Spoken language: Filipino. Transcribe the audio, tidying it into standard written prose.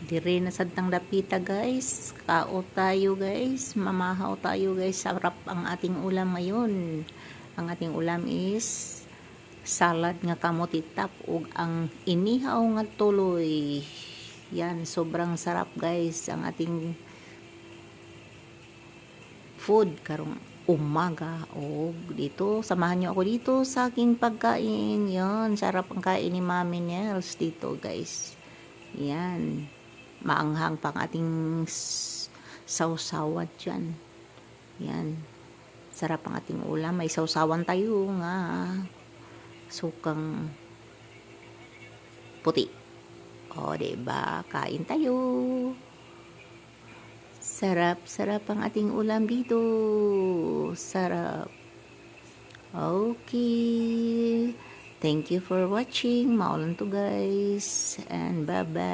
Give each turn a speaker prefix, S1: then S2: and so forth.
S1: Dire na sadtang dapita guys. Kao tayo guys. Mamahaw tayo guys. Sarap ang ating ulam ngayon. Ang ating ulam is salad nga kamote tap ug ang inihaw nga tuloy. Yan, sobrang sarap guys ang ating food karong umaga. O dito, samahan nyo ako dito sa aking pagkain. Yan, sarap ang kain ni Mami Nels dito guys. Yan, maanghang pang ating sausawan dyan. Yan, sarap ang ating ulam. May sausawan tayo nga sukang puti. O, diba? Kain tayo. Sarap ang ating ulam dito. Sarap. Okay. Thank you for watching. Maulan to guys. And bye-bye.